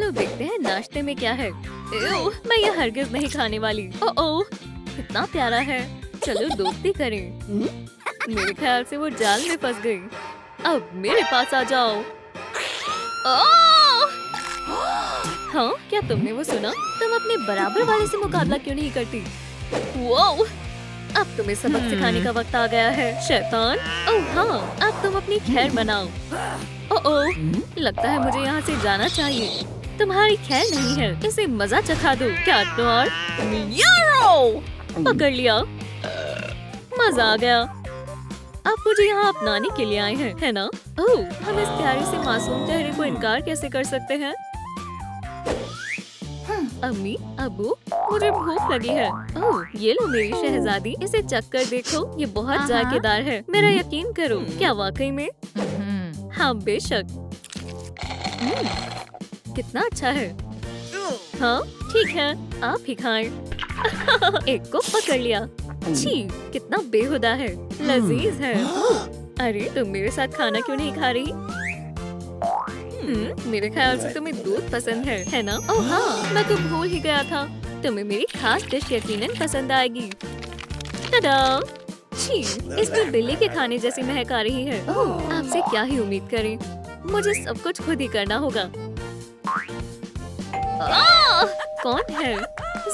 चलो देखते हैं नाश्ते में क्या है। एव, मैं ये हरगिज नहीं खाने वाली। ओह, कितना प्यारा है। चलो दोस्ती करें। मेरे ख्याल से वो जाल में फंस गई। अब मेरे पास आ जाओ। हाँ, क्या तुमने वो सुना? तुम अपने बराबर वाले से मुकाबला क्यों नहीं करती? वो अब तुम्हें सबक सिखाने का वक्त आ गया है, शैतान। ओह हाँ, अब तुम अपनी खैर मनाओ। ओह, लगता है मुझे यहाँ से जाना चाहिए। तुम्हारी खैर नहीं है, इसे मजा चखा दो। क्या पकड़ लिया, मजा आ गया। आप मुझे यहाँ अपनाने के लिए आए हैं, है ना? ओह, हम इस प्यारे से मासूम चेहरे को इनकार कैसे कर सकते हैं? अम्मी, अब्बू, मुझे भूख लगी है। ओह, ये लो मेरी शहजादी, इसे चख कर देखो, ये बहुत जायकेदार है। मेरा यकीन करो। क्या वाकई में? हाँ बेशक। कितना अच्छा है। हाँ ठीक है, आप ही खाएं। एक को पकड़ लिया। छी, कितना बेहुदा है। लजीज है। अरे तुम मेरे साथ खाना क्यों नहीं खा रही? मेरे ख्याल से तुम्हें दूध पसंद है ना? ओह हाँ, मैं तो भूल ही गया था। तुम्हें मेरी खास डिश यकीनन पसंद आएगी। टडा! छी, इसमें बिल्ली के खाने जैसी महक आ रही है। ओह, आपसे क्या ही उम्मीद करें? मुझे सब कुछ खुद ही करना होगा। कौन है?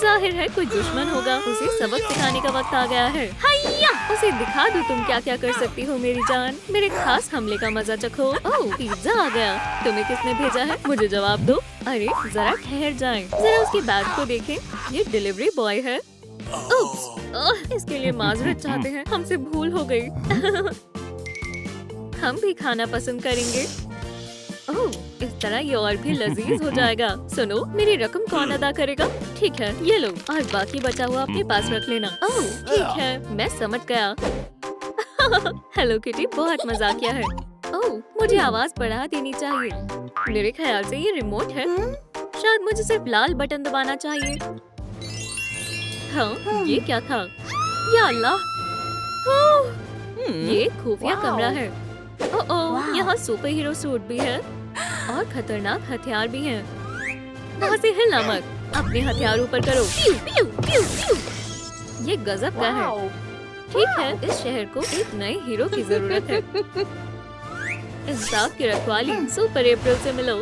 जाहिर है कोई दुश्मन होगा। उसे सबक सिखाने का वक्त आ गया है। हैया! उसे दिखा दो तुम क्या क्या कर सकती हो मेरी जान। मेरे खास हमले का मजा चखो। ओह, पिज्जा आ गया। तुम्हें किसने भेजा है? मुझे जवाब दो। अरे जरा ठहर जाएं। जरा उसके बैग को देखें। ये डिलीवरी बॉय है। उप्स, इसके लिए माजरत चाहते हैं। हमसे भूल हो गई। हम भी खाना पसंद करेंगे। ओह, इस तरह ये और भी लजीज हो जाएगा। सुनो, मेरी रकम कौन अदा करेगा? ठीक है, ये लो, और बाकी बचा हुआ अपने पास रख लेना। ओह ठीक है, मैं समझ गया। हेलो किटी, बहुत मजाकिया है। ओह, मुझे आवाज बढ़ा देनी चाहिए। मेरे ख्याल से ये रिमोट है। शायद मुझे सिर्फ लाल बटन दबाना चाहिए। हाँ, ये क्या था? या अल्लाह! ये खुफिया कमरा है। ओह, यहाँ सुपर हीरो सूट भी है और खतरनाक हथियार भी हैं। वहाँ से हिलना मत, अपने हथियार ऊपर करो। प्यू, प्यू, प्यू, प्यू। ये गजब का है। ठीक है, इस शहर को एक नए हीरो की जरूरत है। इंसाफ की रखवाली, सुपर अप्रैल से मिलो।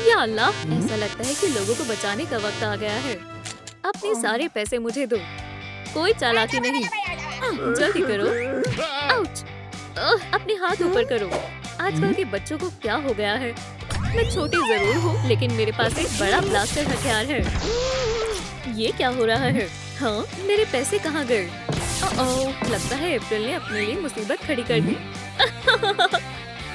या अल्लाह, ऐसा लगता है कि लोगों को बचाने का वक्त आ गया है। अपने सारे पैसे मुझे दो, कोई चालाकी नहीं। जल्दी करो। आउच! अपने हाथ ऊपर करो। आजकल के बच्चों को क्या हो गया है? मैं छोटी जरूर हूँ, लेकिन मेरे पास एक बड़ा ब्लास्टर हथियार है। ये क्या हो रहा है? हाँ, मेरे पैसे कहाँ गए? ओह, लगता है अप्रैल ने अपने लिए मुसीबत खड़ी कर दी।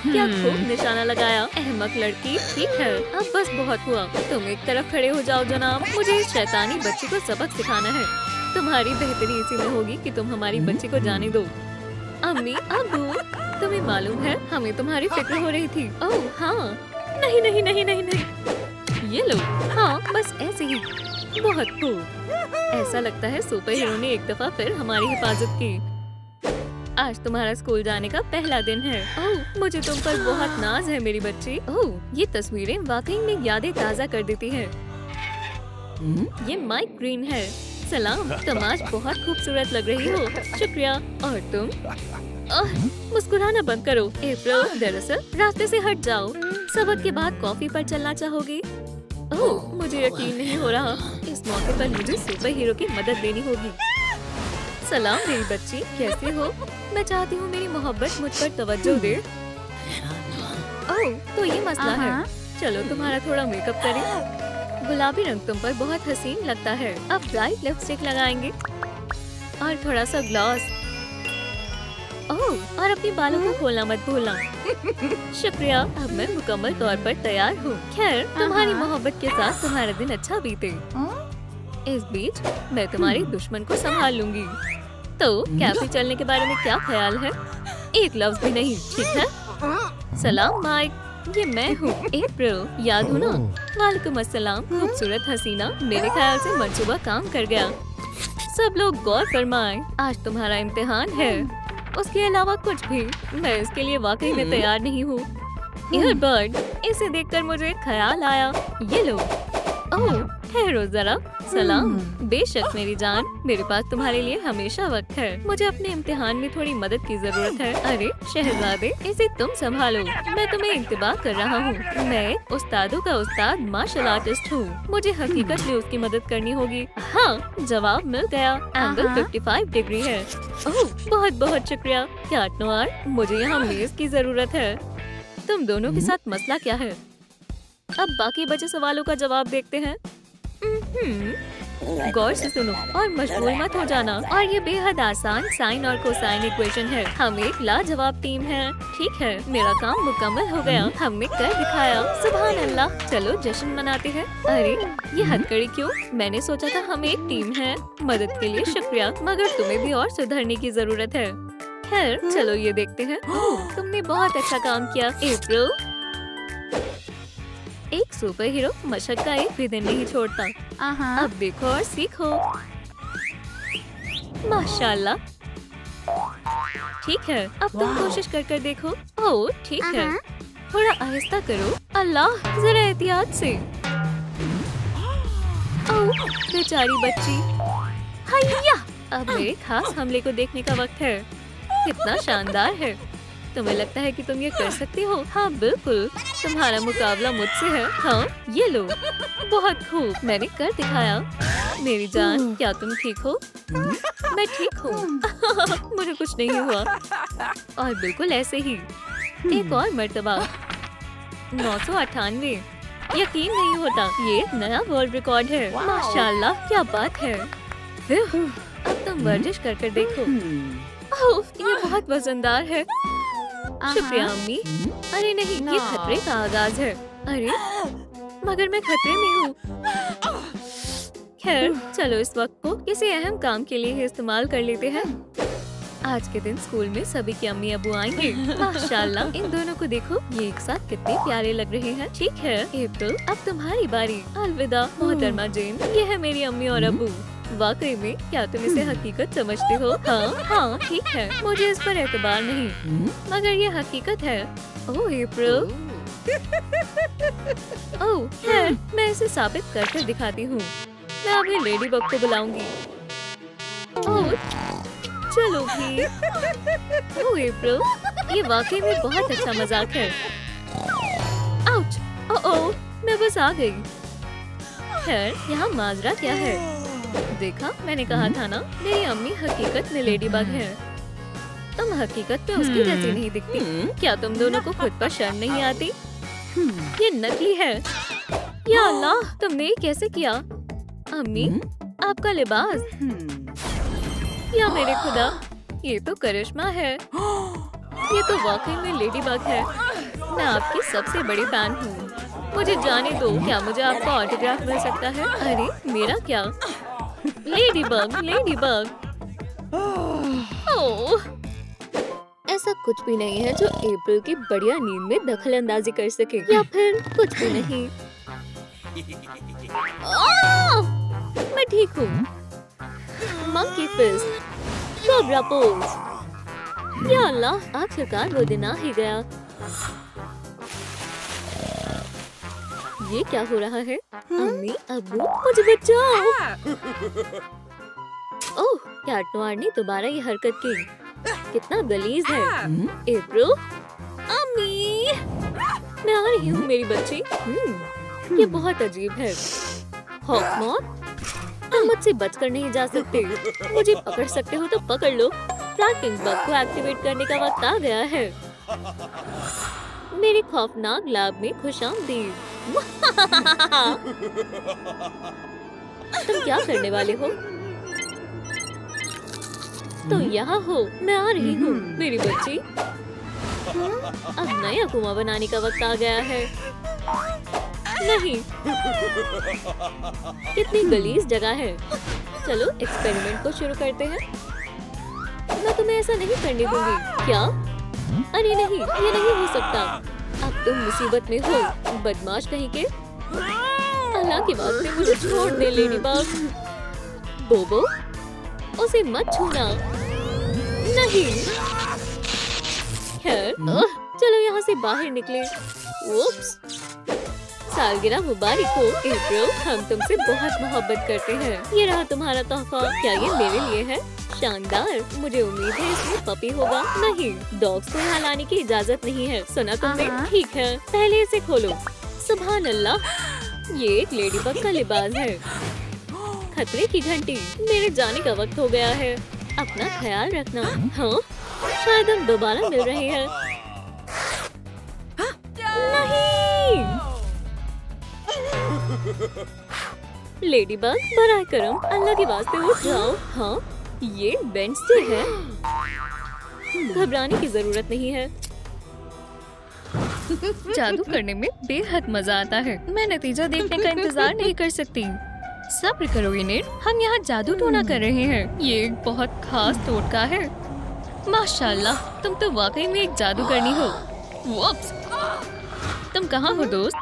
क्या खूब निशाना लगाया, अहमक लड़की। ठीक है, अब बस बहुत हुआ। तुम एक तरफ खड़े हो जाओ जनाब। मुझे इस शैतानी बच्ची को सबक सिखाना है। तुम्हारी बेहतरी इसी में होगी कि तुम हमारी बच्ची को जाने दो। अम्मी, अब्बू, तुम्हें मालूम है हमें तुम्हारी फिक्र हो रही थी। ओह हाँ, नहीं नहीं नहीं नहीं नहीं। ये लो। हाँ, बस ऐसे ही। बहुत खूब। ऐसा लगता है सुपर हीरो ने एक दफा फिर हमारी हिफाजत की। आज तुम्हारा स्कूल जाने का पहला दिन है। ओह, मुझे तुम पर बहुत नाज है मेरी बच्ची। ओह, ये तस्वीरें वाकई में यादें ताज़ा कर देती हैं। ये माइक ग्रीन है। सलाम, तुम आज बहुत खूबसूरत लग रही हो। शुक्रिया। और तुम? मुस्कुराना बंद करो। अप्रैल, दरअसल रास्ते से हट जाओ। सबक के बाद कॉफी पर चलना चाहोगी? ओह, मुझे यकीन नहीं हो रहा। इस मौके पर मुझे सुपर हीरो की मदद लेनी होगी। सलाम मेरी बच्ची, कैसी हो? मैं चाहती हूँ मेरी मोहब्बत मुझ पर तवज्जो दे। ओह, तो ये मसला है। चलो तुम्हारा थोड़ा मेकअप करें। गुलाबी रंग तुम पर बहुत हसीन लगता है। अब ब्राइट लिपस्टिक लगाएंगे और थोड़ा सा ग्लॉस। ओह, और अपने बालों को खोलना मत भूलना। शुक्रिया, अब मैं मुकम्मल तौर पर तैयार हूँ। खैर, तुम्हारी मोहब्बत के साथ तुम्हारा दिन अच्छा बीते। इस बीच मैं तुम्हारे दुश्मन को संभाल लूंगी। तो कैफे चलने के बारे में क्या ख्याल है? एक लफ्ज भी नहीं, ठीक है? सलाम माइक, ये मैं हूँ अप्रैल, याद हो ना? वालेकुम अस्सलाम, खूबसूरत हसीना। मेरे ख्याल से मंसूबा काम कर गया। सब लोग गौर फरमाएं, आज तुम्हारा इम्तिहान है। उसके अलावा कुछ भी। मैं इसके लिए वाकई में तैयार नहीं हूँ। ईयरबड। इसे देखकर मुझे एक ख्याल आया। ये लो। ओह ठहरो जरा। सलाम। बेशक मेरी जान, मेरे पास तुम्हारे लिए हमेशा वक्त है। मुझे अपने इम्तिहान में थोड़ी मदद की जरूरत है। अरे शहजादे, इसे तुम संभालो, मैं तुम्हें इंतबाह कर रहा हूँ। मैं उस्तादों का उस्ताद मार्शल आर्टिस्ट हूँ। मुझे हकीकत में उसकी मदद करनी होगी। हाँ, जवाब मिल गया। एंगल 55 डिग्री है। ओह बहुत बहुत शुक्रिया कैट नोयर। मुझे यहाँ मेज की जरूरत है। तुम दोनों के साथ मसला क्या है? अब बाकी बचे सवालों का जवाब देखते हैं। गौर से सुनो और मशगूल मत हो जाना। और ये बेहद आसान साइन और कोसाइन इक्वेशन है। हम एक लाजवाब टीम है। ठीक है, मेरा काम मुकम्मल हो गया। हमने कर दिखाया। सुभान अल्लाह। चलो जश्न मनाते हैं। अरे ये हथकड़ी क्यों? मैंने सोचा था हम एक टीम है। मदद के लिए शुक्रिया, मगर तुम्हें भी और सुधरने की जरूरत है। खैर चलो ये देखते हैं। तुमने बहुत अच्छा काम किया अप्रैल। एक सुपर हीरो मशक का एक भी दिन नहीं छोड़ता। अब देखो और सीखो। माशाल्लाह। ठीक है, अब तुम कोशिश कर देखो। ओह ठीक है, थोड़ा आहिस्ता करो। अल्लाह, जरा एहतियात से। ओह बेचारी बच्ची। हैया, अब मेरे खास हमले को देखने का वक्त है। कितना शानदार है। तुम्हें लगता है कि तुम ये कर सकती हो? हाँ बिल्कुल, तुम्हारा मुकाबला मुझसे है। हाँ ये लो। बहुत खूब, मैंने कर दिखाया। मेरी जान, क्या तुम ठीक हो? मैं ठीक हूँ। मुझे कुछ नहीं हुआ। और बिल्कुल ऐसे ही एक और मर्तबा। 998। यकीन नहीं होता, ये एक नया वर्ल्ड रिकॉर्ड है। माशाल्लाह, क्या बात है। अब तुम वर्जिश कर देखो। ओह, ये बहुत वजनदार है। शुक्रिया अम्मी। अरे नहीं, ये खतरे का आगाज है। अरे मगर मैं खतरे में हूँ। खैर चलो इस वक्त को किसी अहम काम के लिए ही इस्तेमाल कर लेते हैं। आज के दिन स्कूल में सभी के अम्मी अबू आएंगे। माशाल्लाह, इन दोनों को देखो, ये एक साथ कितने प्यारे लग रहे हैं। ठीक है अप्रैल, अब तुम्हारी बारी। अलविदा मोहतरमा जेन। ये है मेरी अम्मी और अबू। वाकई में क्या तुम इसे हकीकत समझते हो? हाँ हाँ ठीक है, मुझे इस पर एतबार नहीं, मगर ये हकीकत है। ओह अप्रैल। ओह खैर, मैं इसे साबित करके दिखाती हूँ। मैं अभी लेडी बग को बुलाऊंगी। ओह चलो भी। ओह अप्रैल, ये वाकई में बहुत अच्छा मजाक है। आउच। ओह मैं बस आ गई। खैर यहाँ माजरा क्या है? देखा, मैंने कहा था ना, मेरी अम्मी हकीकत में लेडी बग है। तुम हकीकत में उसकी जैसी नहीं दिखती। क्या तुम दोनों को खुद पर शर्म नहीं आती? ये नकली है। या अल्लाह, तुमने ये कैसे किया? अम्मी, आपका लिबास। या मेरे खुदा, ये तो करिश्मा है। ये तो वाकई में लेडी बग है। मैं आपकी सबसे बड़ी फैन हूँ। मुझे जाने दो, क्या मुझे आपका ऑटोग्राफ मिल सकता है? अरे मेरा क्या? Lady bug, lady bug. ओह, ऐसा कुछ भी नहीं है जो अप्रैल की बढ़िया नींद में दखल अंदाजी कर सके, या फिर कुछ भी नहीं। मैं ठीक हूँ। Monkey fist, cobra pose. या अल्लाह, आखिरकार वो दिन आ ही गया। ये क्या हो रहा है? अम्मी अब्बू, मुझे बचाओ। ओह, कैट नोयर ने दोबारा ये हरकत की। कितना गलीज है। अप्रैल, अम्मी, मैं आ रही हूँ मेरी बच्ची। ये बहुत अजीब है। हॉकमॉथ, तुम मुझसे बचकर नहीं जा सकते। मुझे पकड़ सकते हो तो पकड़ लो। ट्रैकिंग बग को एक्टिवेट करने का वक्त आ गया है। मेरे खौफनाक लैब में खुशामदीद। तुम क्या करने वाले हो? तो यहाँ हो, मैं आ रही हूँ मेरी बच्ची। अब नया कुआं बनाने का वक्त आ गया है। नहीं, कितनी गलीज जगह है। चलो एक्सपेरिमेंट को शुरू करते हैं। मैं तुम्हें ऐसा नहीं करने दूंगी। क्या? अरे नहीं, ये नहीं हो सकता। अब तुम मुसीबत में हो, बदमाश कहीं के। अल्लाह की वास्ते मुझे छोड़ दे लेडी बग। बोबो, उसे मत छूना। नहीं। खैर, चलो यहाँ से बाहर निकले। उप्स। सालगिरह मुबारक हो एप्रिल, हम तुमसे बहुत मोहब्बत करते हैं। ये रहा तुम्हारा तोहफा। क्या ये मेरे लिए है? शानदार। मुझे उम्मीद है इसमें पपी होगा। नहीं, डॉग्स को यहाँ लाने की इजाजत नहीं है। सुना तुमने? ठीक है, पहले इसे खोलो। सुभान अल्लाह, ये एक लेडीबग का लिबास है। खतरे की घंटी। मेरे जाने का वक्त हो गया है। अपना ख्याल रखना। हाँ, शायद हम दोबारा मिल रहे हैं। नहीं, लेडीबग, बराए करम अल्लाह के वास्ते उठ जाओ। हाँ, ये वेडनेसडे है। घबराने की जरूरत नहीं है। जादू करने में बेहद मजा आता है। मैं नतीजा देखने का इंतजार नहीं कर सकती। सब्र करो इनेट, हम यहाँ जादू टोना कर रहे हैं। ये एक बहुत खास टोटका है। माशाल्लाह, तुम तो वाकई में एक जादूगरनी हो। वुप्स, तुम कहाँ हो दोस्त?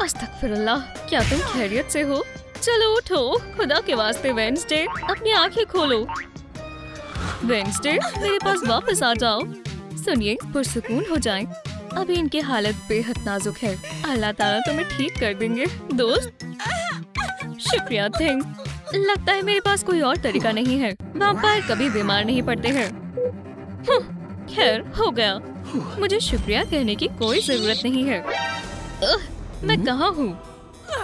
अस्तगफिरुल्लाह, क्या तुम खैरियत से हो? चलो उठो, खुदा के वास्ते वेडनेसडे, अपनी आंखें खोलो। वेडनेसडे, मेरे पास वापस आ जाओ। सुनिए, पुरसुकून हो जाएं। अभी इनकी हालत बेहद नाजुक है। अल्लाह ताला तुम्हें ठीक कर देंगे दोस्त। शुक्रिया थिंग। लगता है मेरे पास कोई और तरीका नहीं है। वैम्पायर कभी बीमार नहीं पड़ते हैं। खैर, हो गया। मुझे शुक्रिया कहने की कोई जरूरत नहीं है। मैं कहाँ हूँ?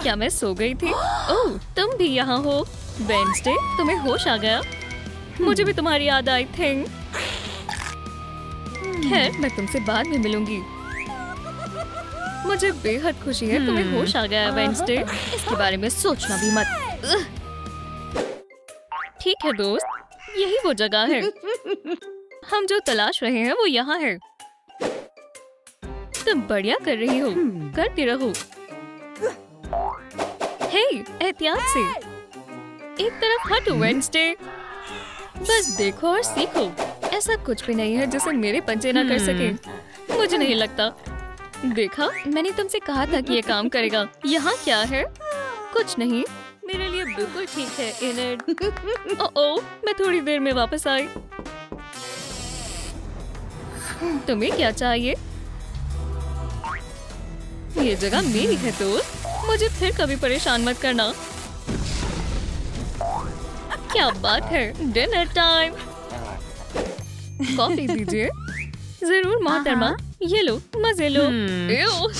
क्या मैं सो गई थी? ओह, तुम भी यहाँ हो। वेडनेसडे, तुम्हें होश आ गया? मुझे भी तुम्हारी याद आई थिंग। खैर, मैं तुमसे बाद में मिलूंगी। मुझे बेहद खुशी है तुम्हें होश आ गया वेडनेसडे। इसके बारे में सोचना भी मत। ठीक है दोस्त, यही वो जगह है। हम जो तलाश रहे हैं वो यहाँ है। तुम बढ़िया कर रही हो, करती रहो। हे, एहतियात से। एक तरफ हटो वेडनेसडे। बस देखो और सीखो। ऐसा कुछ भी नहीं है जिसे मेरे पंजे ना कर सके। मुझे नहीं लगता। देखा, मैंने तुमसे कहा था कि ये काम करेगा। यहाँ क्या है? कुछ नहीं, मेरे लिए बिल्कुल ठीक है इनेट। ओह, मैं थोड़ी देर में वापस आई। तुम्हें क्या चाहिए? ये जगह मेरी है दोस्त, मुझे फिर कभी परेशान मत करना। क्या बात है, डिनर टाइम। कॉफी दीजिए। जरूर मोहतरमा, ये लो, मजे लो।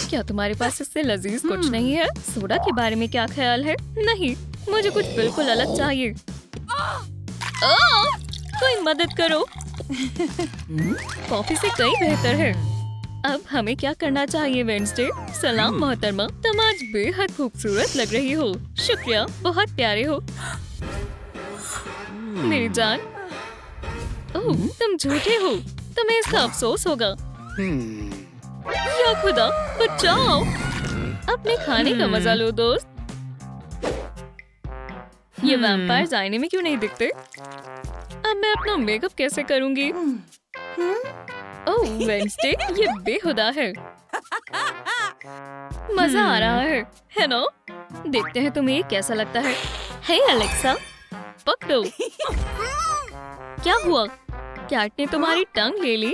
क्या तुम्हारे पास इससे लजीज कुछ नहीं है? सोडा के बारे में क्या ख्याल है? नहीं, मुझे कुछ बिल्कुल अलग चाहिए। कोई मदद करो। कॉफी से कई बेहतर है। अब हमें क्या करना चाहिए वेडनेसडे? सलाम मोहतरमा, तुम आज बेहद खूबसूरत लग रही हो। शुक्रिया, बहुत प्यारे हो मेरी जान। ओह, तुम झूठे हो। तुम्हें इसका अफसोस होगा। या खुदा, बचाओ। अपने खाने का मजा लो दोस्त। ये वैम्पायर्स आईने में क्यों नहीं दिखते? अब मैं अपना मेकअप कैसे करूंगी? ओह वेडनेसडे, ये बेहुदा है। मजा आ रहा है ना? देखते हैं तुम्हें ये कैसा लगता है। हे अलेक्सा, पकड़ो। क्या हुआ? कैट ने तुम्हारी टंग ले ली।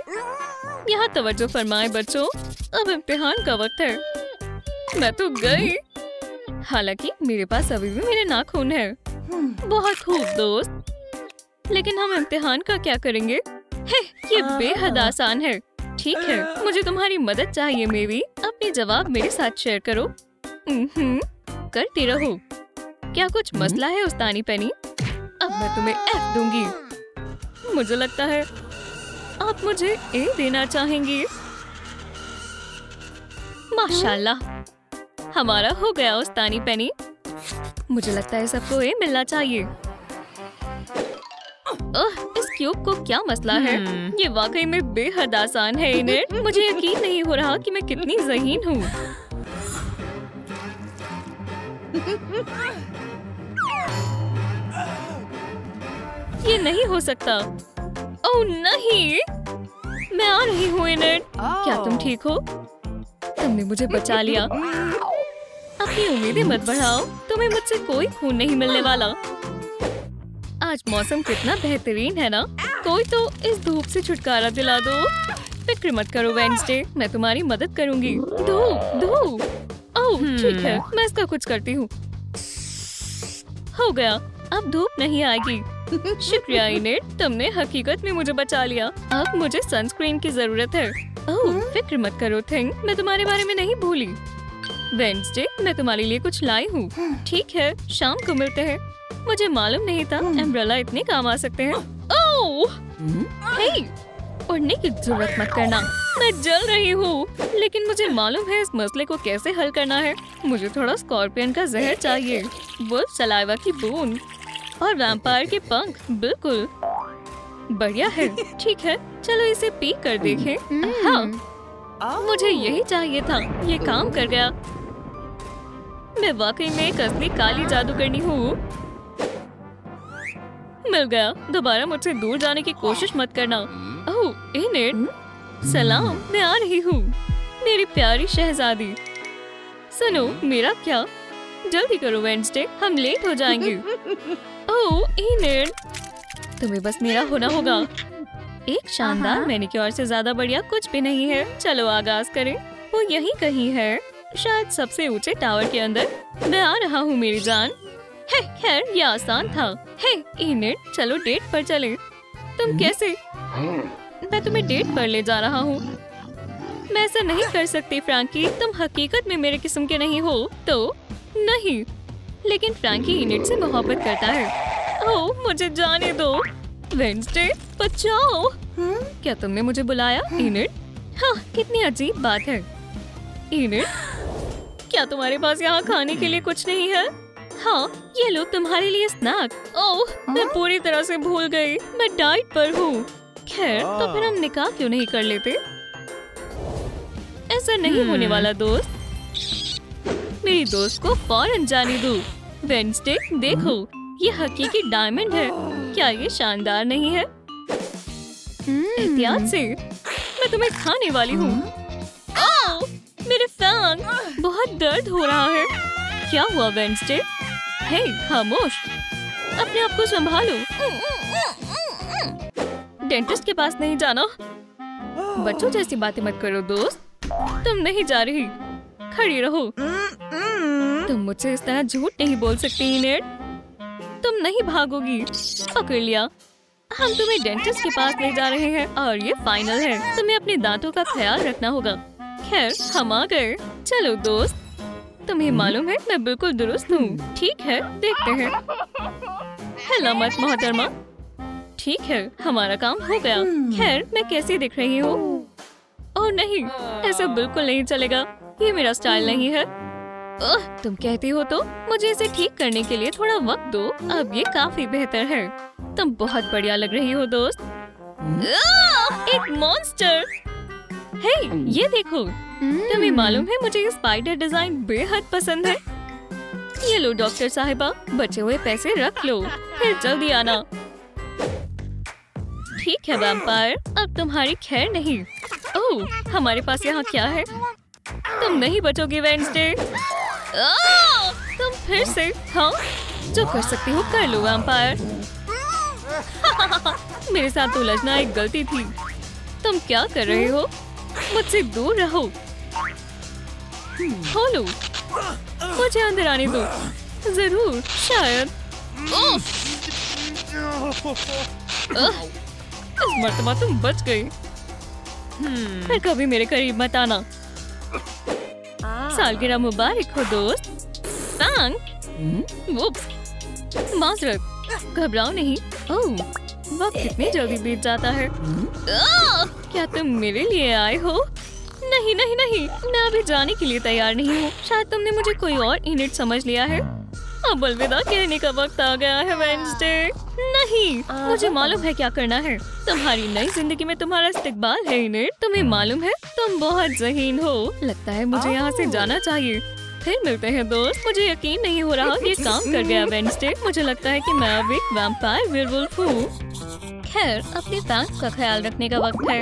यहाँ तवज्जो फरमाए बच्चों, अब इम्तिहान का वक्त है। मैं तो गई। हालांकि मेरे पास अभी भी मेरे नाखून है। बहुत खूब दोस्त, लेकिन हम इम्तिहान का क्या करेंगे? ये बेहद आसान है। ठीक है, मुझे तुम्हारी मदद चाहिए मेरी। अपने जवाब मेरे साथ शेयर करो। करती रहो। क्या कुछ मसला है उस्तानी पेनी? अब मैं तुम्हें एफ दूंगी। मुझे लगता है आप मुझे ए देना चाहेंगी। माशाल्लाह, हमारा हो गया उस्तानी पेनी। मुझे लगता है सबको ए मिलना चाहिए। इस क्यूब को क्या मसला है? ये वाकई में बेहद आसान है इनेट। मुझे यकीन नहीं हो रहा कि मैं कितनी ज़हीन हूँ। ये नहीं हो सकता। ओह नहीं, मैं आ रही हूँ इनेट। क्या तुम ठीक हो? तुमने मुझे बचा लिया। अपनी उम्मीदें मत बढ़ाओ, तुम्हें मुझसे कोई खून नहीं मिलने वाला। आज मौसम कितना बेहतरीन है ना? कोई तो इस धूप से छुटकारा दिला दो। फिक्र मत करो वेडनेसडे, मैं तुम्हारी मदद करूंगी। धूप। ओह ठीक है, मैं इसका कुछ करती हूँ। हो गया, अब धूप नहीं आएगी। शुक्रिया इनेट, तुमने हकीकत में मुझे बचा लिया। अब मुझे सनस्क्रीन की जरूरत है। ओह फिक्र मत करो थिंग, मैं तुम्हारे बारे में नहीं भूली। वेडनेसडे, मैं तुम्हारे लिए कुछ लाई हूँ। ठीक है, शाम को मिलते हैं। मुझे मालूम नहीं था अम्ब्रेला इतने काम आ सकते हैं। ओह हे, उड़ने की जरूरत मत करना, मैं जल रही हूँ। लेकिन मुझे मालूम है इस मसले को कैसे हल करना है। मुझे थोड़ा स्कॉर्पियन का जहर चाहिए, वुल्फ सलाइवा की बूंद और वैम्पायर के पंख। बिल्कुल बढ़िया है। ठीक है, चलो इसे पी कर देखें। हाँ, मुझे यही चाहिए था, ये काम कर गया। मैं वाकई में एक असली काली जादूगरनी हूँ। मिल गया। दोबारा मुझसे दूर जाने की कोशिश मत करना। ओह इनेट, सलाम, मैं आ रही हूँ मेरी प्यारी शहजादी। सुनो मेरा क्या, जल्दी करो वेडनेसडे, हम लेट हो जाएंगे। ओह इनेट, तुम्हें बस मेरा होना होगा। एक शानदार मैनिक्योर से ज्यादा बढ़िया कुछ भी नहीं है। चलो आगाज करें। वो यहीं कहीं है, शायद सबसे ऊंचे टावर के अंदर। मैं आ रहा हूँ मेरी जान। है, खैर ये आसान था। हे इनेट, चलो डेट पर चलें। तुम कैसे? मैं तुम्हें डेट पर ले जा रहा हूँ। मैं ऐसा नहीं कर सकती फ्रैंकी, तुम हकीकत में मेरे किस्म के नहीं हो। तो नहीं, लेकिन फ्रैंकी इनेट से मोहब्बत करता है। ओह मुझे जाने दो। वेडनेसडे बचाओ। क्या तुमने मुझे बुलाया इनेट? हाँ, कितनी अजीब बात है। इनेट, क्या तुम्हारे पास यहाँ खाने के लिए कुछ नहीं है? हाँ, ये लो तुम्हारे लिए स्नैक। ओह मैं पूरी तरह से भूल गई, मैं डाइट पर हूँ। खैर, तो फिर हम निकाह क्यों नहीं कर लेते? ऐसा नहीं होने वाला दोस्त। मेरी दोस्त को फौरन जाने दो। वेडनेसडे देखो, ये हकीकी डायमंड है। क्या ये शानदार नहीं है? एहतियात से, मैं तुम्हें खाने वाली हूँ। ओह मेरे फैन, बहुत दर्द हो रहा है। क्या हुआ वेडनेसडे? हे खामोश, अपने आप को संभालो। डेंटिस्ट के पास नहीं जाना। बच्चों जैसी बातें मत करो दोस्त। तुम नहीं जा रही, खड़ी रहो। तुम मुझसे इस तरह झूठ नहीं बोल सकती इनेट। तुम नहीं भागोगी। पकड़ लिया। हम तुम्हें डेंटिस्ट के पास ले जा रहे हैं और ये फाइनल है। तुम्हें अपने दांतों का ख्याल रखना होगा। खैर, हम आ गए। चलो दोस्त, तुम्हें मालूम है मैं बिल्कुल दुरुस्त हूँ। ठीक है, देखते हैं। हिला मत मोहतरमा। ठीक है, हमारा काम हो गया। खैर, मैं कैसी दिख रही हूँ? ओह नहीं, ऐसा बिल्कुल नहीं चलेगा। ये मेरा स्टाइल नहीं है। तुम कहती हो तो मुझे इसे ठीक करने के लिए थोड़ा वक्त दो। अब ये काफी बेहतर है। तुम बहुत बढ़िया लग रही हो दोस्त। एक मॉन्स्टर। हे, ये देखो। तुम्हें मालूम है मुझे ये स्पाइडर डिजाइन बेहद पसंद है। ये लो डॉक्टर साहिबा, बचे हुए पैसे रख लो, फिर जल्दी आना। ठीक है वैम्पायर, अब तुम्हारी खैर नहीं। ओह, हमारे पास यहाँ क्या है? तुम नहीं बचोगी वेडनेसडे। तुम फिर से? हाँ, जो कर सकती हो कर लो वैम्पायर। मेरे साथ उलझना एक गलती थी। तुम क्या कर रहे हो? मुझसे दूर रहो। खोलो, मुझे अंदर आने दो। जरूर, शायद। इस मर्तबा तुम बच गई। फिर कभी मेरे करीब मत आना। सालगिरह मुबारक हो दोस्त। माजरत, घबराओ नहीं। ओह, वक्त कितनी जल्दी बीत जाता है। क्या तुम मेरे लिए आए हो? नहीं नहीं नहीं, मैं अभी जाने के लिए तैयार नहीं हूँ। शायद तुमने मुझे कोई और इनेट समझ लिया है। अब अलविदा कहने का वक्त आ गया है वेडनेसडे। नहीं, मुझे मालूम है क्या करना है। तुम्हारी नई जिंदगी में तुम्हारा इस्तकबाल है इनेट। तुम्हें मालूम है तुम बहुत ज़हीन हो। लगता है मुझे यहाँ से जाना चाहिए। फिर मिलते हैं दोस्त। मुझे यकीन नहीं हो रहा ये काम कर गया वेडनेसडे। मुझे लगता है कि मैं अब एक वैम्पायर वेयरवुल्फ हूँ। खैर, अपने फैंस का ख्याल रखने का वक्त है।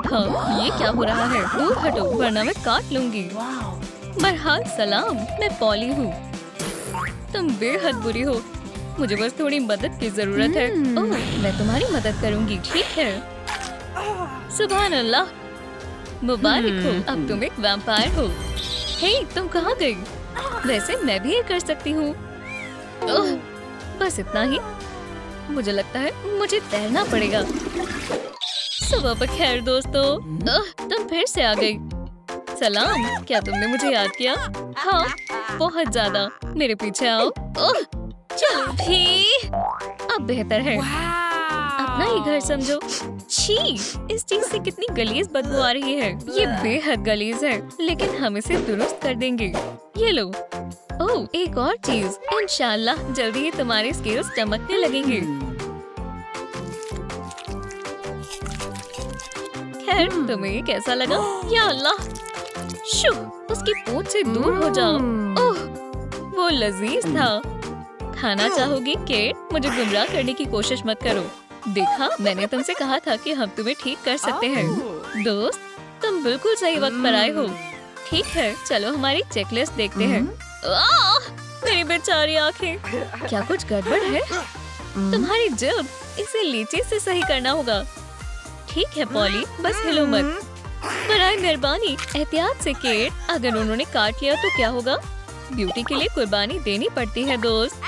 हाँ, ये क्या हो रहा है? दूर हटो वरना मैं काट लूंगी। बहरहाल सलाम, मैं पॉली हूँ। तुम बेहद बुरी हो। मुझे बस थोड़ी मदद की जरूरत है। ओह, मैं तुम्हारी मदद करूंगी। ठीक है। सुभान अल्लाह, मुबारक हो, अब तुम एक वैम्पायर हो। हे, तुम कहाँ गई? वैसे मैं भी ये कर सकती हूँ। बस इतना ही। मुझे लगता है मुझे तैरना पड़ेगा। सुबह बखैर दोस्तों, तुम फिर से आ गई। सलाम, क्या तुमने मुझे याद किया? हाँ, बहुत ज्यादा। मेरे पीछे आओ। चलो भी, अब बेहतर है। अपना ही घर समझो। छी, इस चीज से कितनी गलीज बदबू आ रही है। ये बेहद गलीज है, लेकिन हम इसे दुरुस्त कर देंगे। ये लो। ओह, एक और चीज। इंशाल्लाह जल्दी ही तुम्हारे स्किल्स चमकने लगेंगे। खैर, तुम्हें ये कैसा लगा? या अल्लाह, शू, उसकी पूंछ से दूर हो जाओ। ओह, वो लजीज था। खाना चाहोगी केट? मुझे गुमराह करने की कोशिश मत करो। देखा, मैंने तुमसे कहा था कि हम तुम्हें ठीक कर सकते हैं। दोस्त, तुम बिल्कुल सही वक्त पर आए हो। ठीक है, चलो हमारी चेकलिस्ट देखते हैं। मेरी बेचारी आंखें, क्या कुछ गड़बड़ है? तुम्हारी जिल्द, इसे लीची से सही करना होगा। ठीक है पॉली, बस हिलो मत। बराए मेहरबानी, एहतियात से केट। अगर उन्होंने काट लिया तो क्या होगा? ब्यूटी के लिए कुर्बानी देनी पड़ती है दोस्त।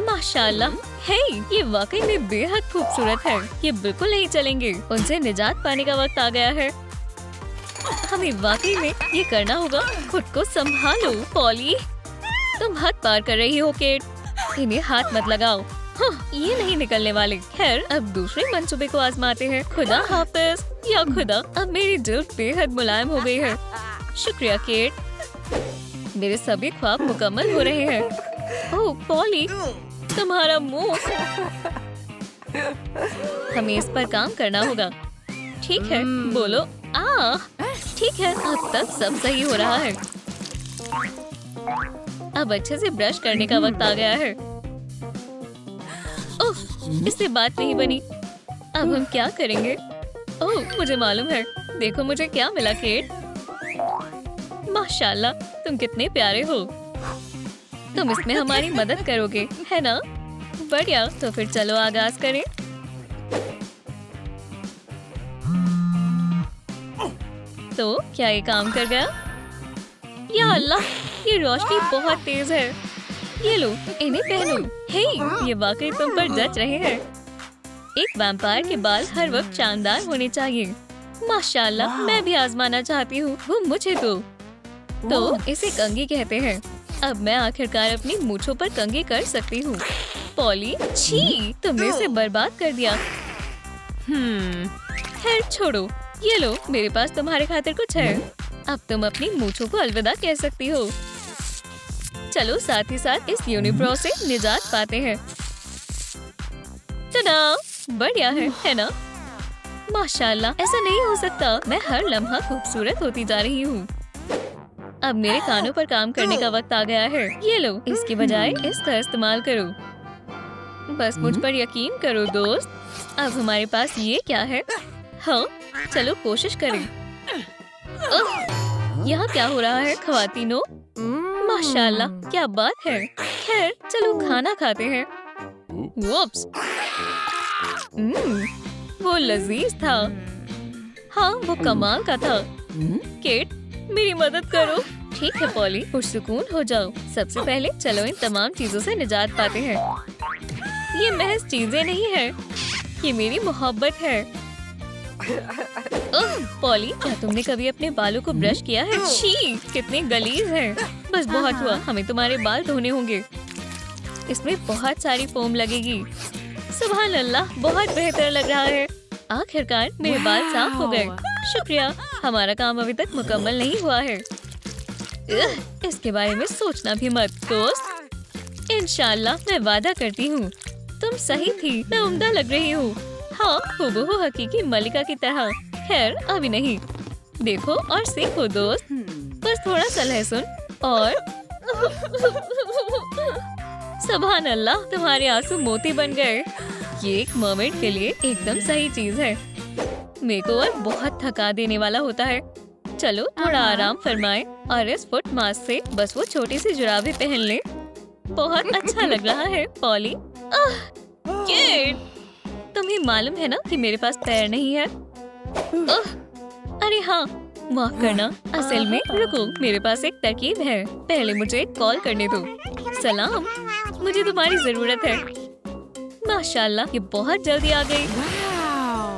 माशाल्लाह, हे, ये वाकई में बेहद खूबसूरत है। ये बिल्कुल नहीं चलेंगे। उनसे निजात पाने का वक्त आ गया है। हमें वाकई में ये करना होगा। खुद को संभालो पॉली, तुम हद पार कर रही हो केट। इन्हें हाथ मत लगाओ। हाँ, ये नहीं निकलने वाले। खैर, अब दूसरे मंसूबे को आजमाते हैं। खुदा हाफिज। या खुदा, अब मेरी जिल्द बेहद मुलायम हो गई है। शुक्रिया केट। मेरे सभी ख्वाब मुकम्मल हो रहे हैं। ओह पॉली, तुम्हारा मुंह। हमें इस पर काम करना होगा। ठीक है, बोलो। ठीक है, अब तक सब सही हो रहा है। अब अच्छे से ब्रश करने का वक्त आ गया है। ओह, इससे बात नहीं बनी। अब हम क्या करेंगे? ओह, मुझे मालूम है। देखो मुझे क्या मिला केट। माशाल्लाह, तुम कितने प्यारे हो। तुम इसमें हमारी मदद करोगे, है ना? बढ़िया, तो फिर चलो आगाज करें। तो क्या ये काम कर गया? या अल्लाह, ये रोशनी बहुत तेज है। ये लो, इन्हें पहनो। हे, ये वाकई तुम पर जच रहे हैं। एक वैम्पायर के बाल हर वक्त शानदार होने चाहिए। माशाल्लाह, मैं भी आजमाना चाहती हूँ। वो मुझे दो। तो इसे कंघी कहते हैं। अब मैं आखिरकार अपनी मूंछों पर कंघी कर सकती हूँ। पॉली, छी, तुमने इसे बर्बाद कर दिया। खैर छोड़ो, ये लो, मेरे पास तुम्हारे खातिर कुछ है। अब तुम अपनी मूंछों को अलविदा कह सकती हो। चलो साथ ही साथ इस यूनिब्रो से निजात पाते हैं। tada! बढ़िया है ना? माशाल्लाह, ऐसा नहीं हो सकता। मैं हर लम्हा खूबसूरत होती जा रही हूँ। अब मेरे कानों पर काम करने का वक्त आ गया है। ये लो, इसकी बजाय इसका इस्तेमाल करो। बस मुझ पर यकीन करो दोस्त। अब हमारे पास ये क्या है? हाँ, चलो कोशिश करें। यहाँ क्या हो रहा है ख्वातीनो? माशाल्लाह, क्या बात है। खैर, चलो खाना खाते हैं। वुप्स, वो लजीज था। हाँ, वो कमाल का था। केट, मेरी मदद करो। ठीक है पॉली, पुरसुकून हो जाओ। सबसे पहले चलो इन तमाम चीजों से निजात पाते हैं। ये महज चीजें नहीं है, ये मेरी मोहब्बत है। पॉली, क्या तुमने कभी अपने बालों को ब्रश किया है? छी, कितने गलीज हैं। बस बहुत हुआ, हमें तुम्हारे बाल धोने होंगे। इसमें बहुत सारी फोम लगेगी। सुभान अल्लाह, बहुत बेहतर लग रहा है। आखिरकार मेरे बाल साफ हो गए। शुक्रिया। हमारा काम अभी तक मुकम्मल नहीं हुआ है। इसके बारे में सोचना भी मत दोस्त। इंशाल्लाह, मैं वादा करती हूँ तुम सही थी। मैं उम्दा लग रही हूँ। हाँ, हूबहू हकीकी मलिका की तरह। खैर, अभी नहीं। देखो और सीखो दोस्त। बस थोड़ा सा लहसुन और सुभान अल्लाह, तुम्हारे आंसू मोती बन गए। ये एक मर्मेड के लिए एकदम सही चीज है। मेकओवर बहुत थका देने वाला होता है। चलो थोड़ा आराम फरमाएं और इस फुट मास्क से बस वो छोटी सी जुराबें पहन लें। बहुत अच्छा लग रहा है पॉली। केट, तुम्हें मालूम है ना कि मेरे पास पैर नहीं है। ओह, अरे हाँ, माफ करना। असल में रुको, मेरे पास एक तरकीब है। पहले मुझे कॉल करने दो। सलाम, मुझे तुम्हारी जरूरत है। माशाल्लाह, ये बहुत जल्दी आ गई।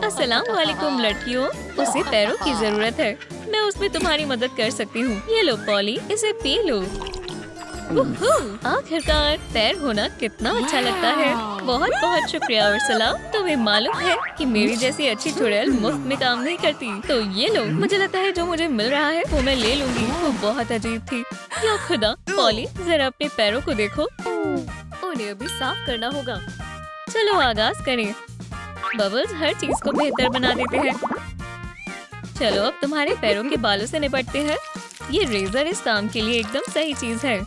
अस्सलाम वालेकुम लड़कियों, उसे पैरों की जरूरत है। मैं उसमें तुम्हारी मदद कर सकती हूँ। ये लो पॉली, इसे पी लो। आखिरकार पैर होना कितना अच्छा लगता है। बहुत बहुत शुक्रिया उर्सला। तुम्हें मालूम है कि मेरी जैसी अच्छी चुड़ैल मुफ्त में काम नहीं करती। तो ये लो, मुझे लगता है जो मुझे मिल रहा है वो मैं ले लूंगी। वो बहुत अजीब थी। या खुदा, पॉली जरा अपने पैरों को देखो। उन्हें अभी साफ करना होगा। चलो आगाज करें। बबल्स हर चीज को बेहतर बना देते हैं। चलो अब तुम्हारे पैरों के बालों से निपटते हैं। ये रेजर इस काम के लिए एकदम सही चीज है।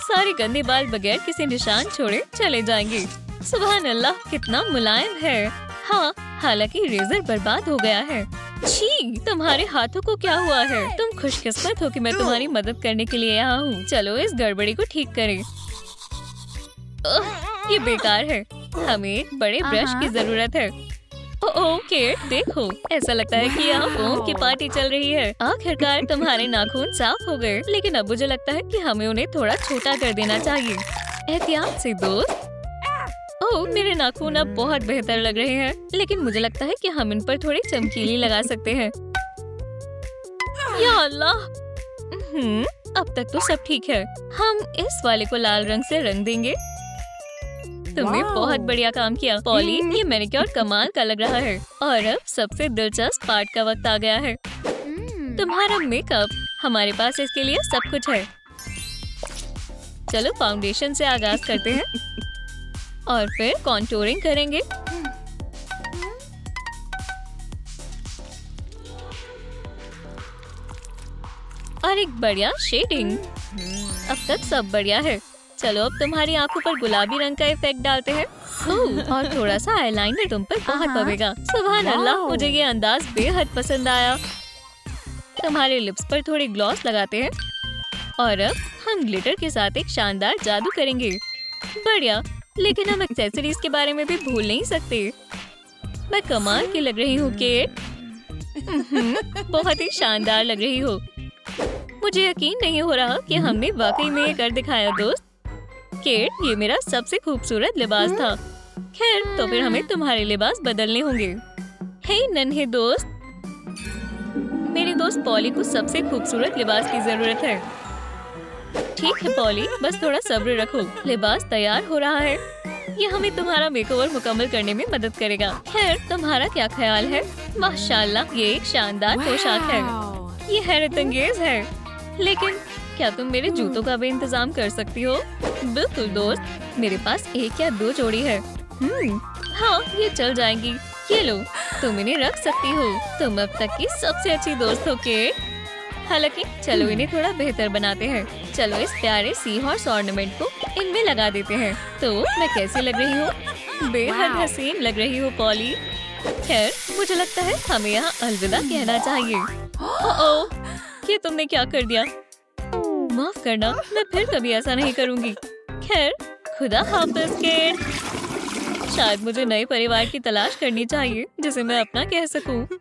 सारे गंदे बाल बगैर किसी निशान छोड़े चले जाएंगे। सुभान अल्लाह, कितना मुलायम है। हाँ, हालांकि रेजर बर्बाद हो गया है। छी, तुम्हारे हाथों को क्या हुआ है? तुम खुशकिस्मत हो कि मैं तुम्हारी मदद करने के लिए यहाँ हूँ। चलो इस गड़बड़ी को ठीक करें। ये बेकार है। हमें एक बड़े ब्रश की जरूरत है। ओह केट, देखो, ऐसा लगता है कि यहाँ फोम की पार्टी चल रही है। आखिरकार तुम्हारे नाखून साफ हो गए, लेकिन अब मुझे लगता है कि हमें उन्हें थोड़ा छोटा कर देना चाहिए। एहतियात से दोस्त। ओह, मेरे नाखून अब बहुत बेहतर लग रहे हैं, लेकिन मुझे लगता है कि हम इन पर थोड़ी चमकीली लगा सकते हैं। या अल्लाह, अब तक तो सब ठीक है। हम इस वाले को लाल रंग से रंग देंगे। तुमने बहुत बढ़िया काम किया पॉली, ये मैनिक्योर कमाल का लग रहा है। और अब सबसे दिलचस्प पार्ट का वक्त आ गया है, तुम्हारा मेकअप। हमारे पास इसके लिए सब कुछ है। चलो फाउंडेशन से आगाज करते हैं और फिर कॉन्टूरिंग करेंगे। और एक बढ़िया शेडिंग। अब तक सब बढ़िया है। चलो अब तुम्हारी आंखों पर गुलाबी रंग का इफेक्ट डालते हैं। और थोड़ा सा आईलाइनर तुम पर बहुत पवेगा। सुभान अल्लाह, मुझे ये अंदाज बेहद पसंद आया। तुम्हारे लिप्स पर थोड़ी ग्लॉस लगाते हैं और अब हम ग्लिटर के साथ एक शानदार जादू करेंगे। बढ़िया, लेकिन हम एक्सेसरीज के बारे में भी भूल नहीं सकते। मैं कमाल की लग रही हूँ केट। बहुत ही शानदार लग रही हो। मुझे यकीन नहीं हो रहा कि हमने वाकई में ये कर दिखाया दोस्त। केट, ये मेरा सबसे खूबसूरत लिबास था। खैर, तो फिर हमें तुम्हारे लिबास बदलने होंगे। हे नन्हे दोस्त, मेरे दोस्त पॉली को सबसे खूबसूरत लिबास की जरूरत है। ठीक है पॉली, बस थोड़ा सब्र रखो। लिबास तैयार हो रहा है। ये हमें तुम्हारा मेकओवर मुकम्मल करने में मदद करेगा। खैर, तुम्हारा क्या ख्याल है? माशाल्लाह, ये एक शानदार पोशाक है। ये हैरत अंगेज है। लेकिन क्या तुम मेरे जूतों का भी इंतजाम कर सकती हो? बिल्कुल दोस्त, मेरे पास एक या दो जोड़ी है। हाँ, ये चल जाएंगी। ये लो, तुम इन्हें रख सकती हो। तुम अब तक की सबसे अच्छी दोस्त हो केट। हालांकि चलो इन्हें थोड़ा बेहतर बनाते हैं। चलो इस प्यारे सी हॉर्स ऑर्नामेंट को इनमें लगा देते हैं। तो मैं कैसी लग रही हूँ? बेहद हसीन लग रही हूँ पॉली। खैर, मुझे लगता है हमें यहाँ अलविदा कहना चाहिए। ओह, ये तुमने क्या कर दिया? माफ करना, मैं फिर कभी ऐसा नहीं करूँगी। खैर, खुदा हाफिज केट। शायद मुझे नए परिवार की तलाश करनी चाहिए जिसे मैं अपना कह सकूं।